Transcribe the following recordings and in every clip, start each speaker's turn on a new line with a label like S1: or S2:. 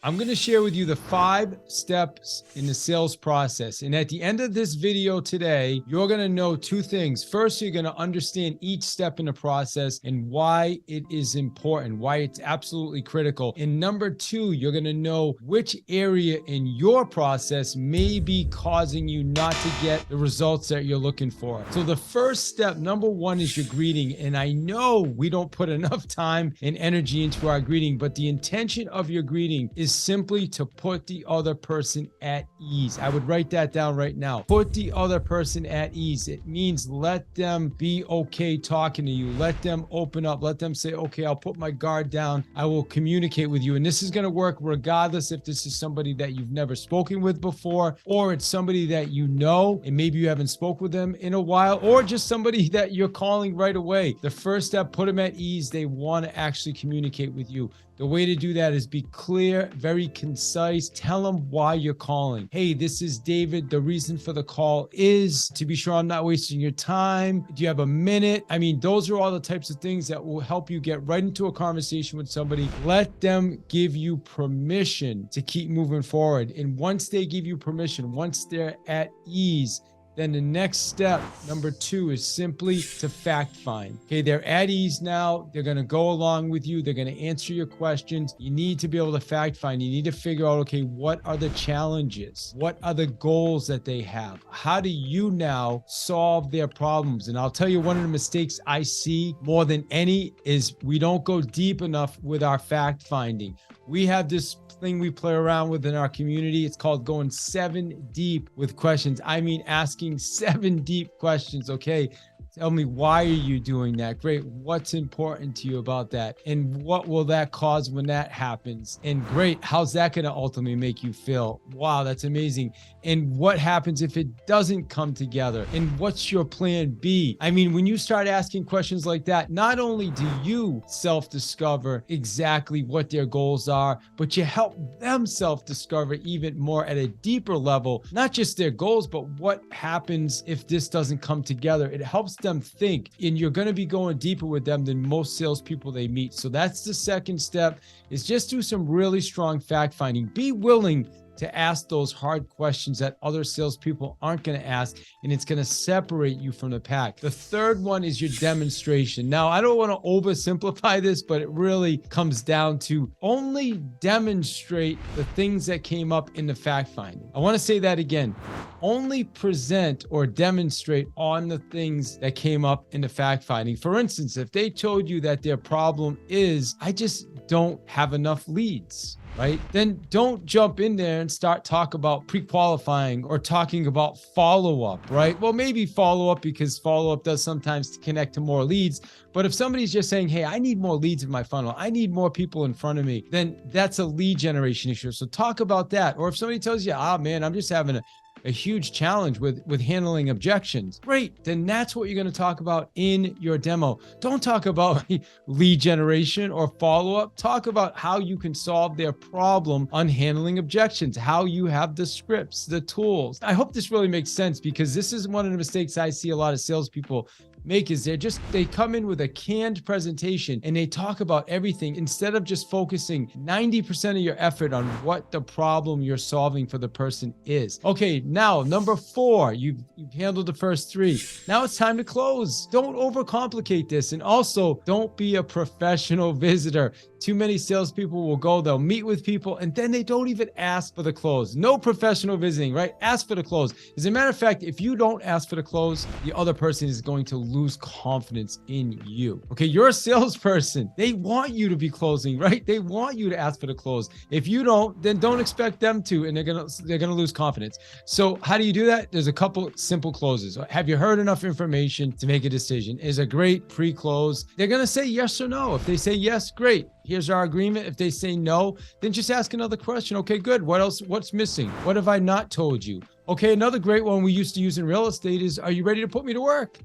S1: I'm going to share with you the 5 steps in the sales process. And at the end of this video today, you're going to know 2 things. First, you're going to understand each step in the process and why it is important, why it's absolutely critical. And number 2, you're going to know which area in your process may be causing you not to get the results that you're looking for. So the first step, number 1, is your greeting. And I know we don't put enough time and energy into our greeting, but the intention of your greeting is simply to put the other person at ease. I would write that down right now. Put the other person at ease. It means let them be okay talking to you. Let them open up. Let them say, okay, I'll put my guard down. I will communicate with you. And this is going to work regardless if this is somebody that you've never spoken with before, or it's somebody that you know, and maybe you haven't spoken with them in a while, or just somebody that you're calling right away. The first step, put them at ease. They want to actually communicate with you. The way to do that is be clear, very concise. Tell them why you're calling. Hey, this is David. The reason for the call is to be sure I'm not wasting your time. Do you have a minute? I mean, those are all the types of things that will help you get right into a conversation with somebody. Let them give you permission to keep moving forward. And once they give you permission, once they're at ease, then the next step, number 2, is simply to fact find. Okay, they're at ease now. They're going to go along with you. They're going to answer your questions. You need to be able to fact find. You need to figure out, okay, what are the challenges? What are the goals that they have? How do you now solve their problems? And I'll tell you, one of the mistakes I see more than any is we don't go deep enough with our fact finding. We have this thing we play around with in our community. It's called going 7 deep with questions. I mean, asking 7 deep questions. Okay, tell me, why are you doing that? Great. What's important to you about that? And what will that cause when that happens? And great. How's that going to ultimately make you feel? Wow, that's amazing. And what happens if it doesn't come together? And what's your plan B? I mean, when you start asking questions like that, not only do you self-discover exactly what their goals are, but you help them self-discover even more at a deeper level, not just their goals, but what happens if this doesn't come together. It helps them think, and you're going to be going deeper with them than most salespeople they meet. So that's the second step, is just do some really strong fact finding. Be willing to ask those hard questions that other salespeople aren't going to ask, and it's going to separate you from the pack. The third one is your demonstration. Now, I don't want to oversimplify this, but it really comes down to only demonstrate the things that came up in the fact finding. I want to say that again. Only present or demonstrate on the things that came up in the fact finding. For instance, if they told you that their problem is, I just don't have enough leads, right? Then don't jump in there and start talk about pre-qualifying or talking about follow-up, right? Well, maybe follow-up, because follow-up does sometimes connect to more leads. But if somebody's just saying, hey, I need more leads in my funnel, I need more people in front of me, then that's a lead generation issue. So talk about that. Or if somebody tells you, man, I'm just having a huge challenge with handling objections. Great. Then that's what you're going to talk about in your demo. Don't talk about lead generation or follow-up. Talk about how you can solve their problem on handling objections, how you have the scripts, the tools. I hope this really makes sense, because this is one of the mistakes I see a lot of salespeople make, is they come in with a canned presentation and they talk about everything instead of just focusing 90% of your effort on what the problem you're solving for the person is. Okay, now number 4, you've handled the first 3. Now it's time to close. Don't overcomplicate this. And also, don't be a professional visitor. Too many salespeople will go, they'll meet with people, and then they don't even ask for the close. No professional visiting, right? Ask for the close. As a matter of fact, if you don't ask for the close, the other person is going to lose confidence in you. Okay, you're a salesperson. They want you to be closing, right? They want you to ask for the close. If you don't, then don't expect them to, and they're gonna lose confidence. So how do you do that? There's a couple simple closes. Have you heard enough information to make a decision? Is a great pre-close. They're gonna say yes or no. If they say yes, great. Here's our agreement. If they say no, then just ask another question. Okay, good. What else? What's missing? What have I not told you? Okay, another great one we used to use in real estate is, are you ready to put me to work?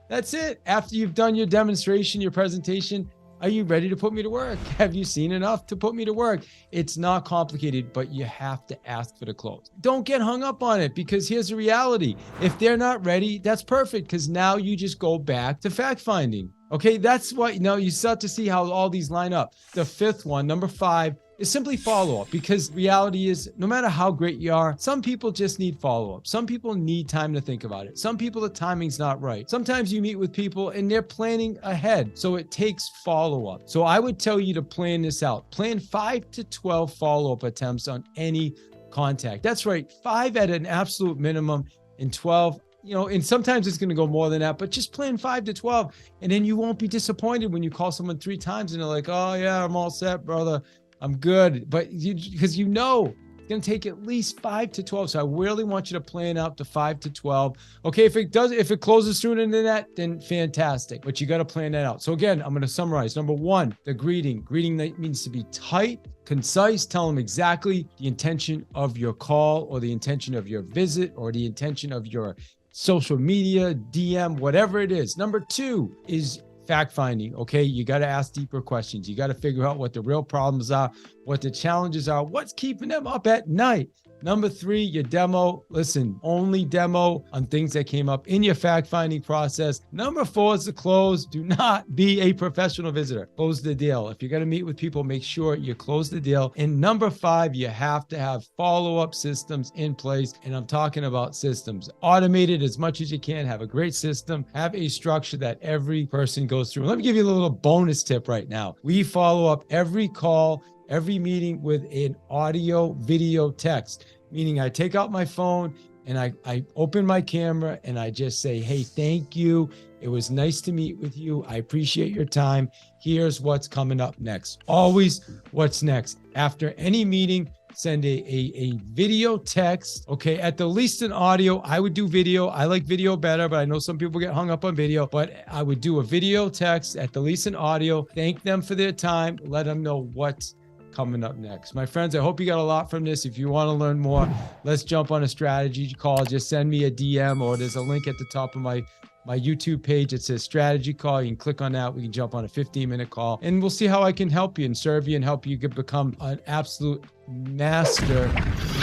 S1: That's it. After you've done your demonstration, your presentation, are you ready to put me to work? Have you seen enough to put me to work? It's not complicated, but you have to ask for the close. Don't get hung up on it, because here's the reality. If they're not ready, that's perfect, because now you just go back to fact finding. Okay, that's what, you start to see how all these line up. The 5th one, number 5, is simply follow up, because reality is no matter how great you are, some people just need follow up. Some people need time to think about it. Some people, the timing's not right. Sometimes you meet with people and they're planning ahead. So it takes follow up. So I would tell you to plan this out. Plan 5 to 12 follow up attempts on any contact. That's right. 5 at an absolute minimum, and 12, and sometimes it's going to go more than that, but just plan 5 to 12. And then you won't be disappointed when you call someone 3 times and they're like, oh yeah, I'm all set, brother. I'm good. But because it's going to take at least 5 to 12. So I really want you to plan out to 5 to 12. Okay. If it closes sooner than that, then fantastic, but you got to plan that out. So again, I'm going to summarize. Number 1, the greeting that means to be tight, concise. Tell them exactly the intention of your call, or the intention of your visit, or the intention of your social media, DM, whatever it is. Number 2 is fact finding. Okay. You got to ask deeper questions. You got to figure out what the real problems are, what the challenges are, what's keeping them up at night. Number 3, your demo. Listen, only demo on things that came up in your fact-finding process. Number 4 is the close. Do not be a professional visitor. Close the deal. If you're going to meet with people, make sure you close the deal. And number 5, you have to have follow-up systems in place. And I'm talking about systems. Automated as much as you can. Have a great system. Have a structure that every person goes through. Let me give you a little bonus tip right now. We follow up every call, every meeting with an audio, video, text, meaning I take out my phone and I open my camera and I just say, hey, thank you. It was nice to meet with you. I appreciate your time. Here's what's coming up next. Always what's next. After any meeting, send a video text. Okay. At the least an audio. I would do video. I like video better, but I know some people get hung up on video, but I would do a video text, at the least an audio. Thank them for their time. Let them know what's coming up next. My friends, I hope you got a lot from this. If you want to learn more, let's jump on a strategy call. Just send me a DM, or there's a link at the top of my YouTube page. It says strategy call. You can click on that. We can jump on a 15-minute call, and we'll see how I can help you and serve you and help you become an absolute master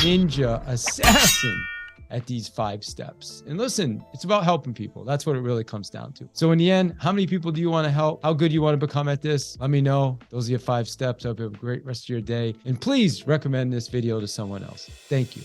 S1: ninja assassin at these 5 steps. And listen, it's about helping people. That's what it really comes down to. So in the end, how many people do you want to help? How good you want to become at this? Let me know. Those are your 5 steps. I hope you have a great rest of your day. And please recommend this video to someone else. Thank you.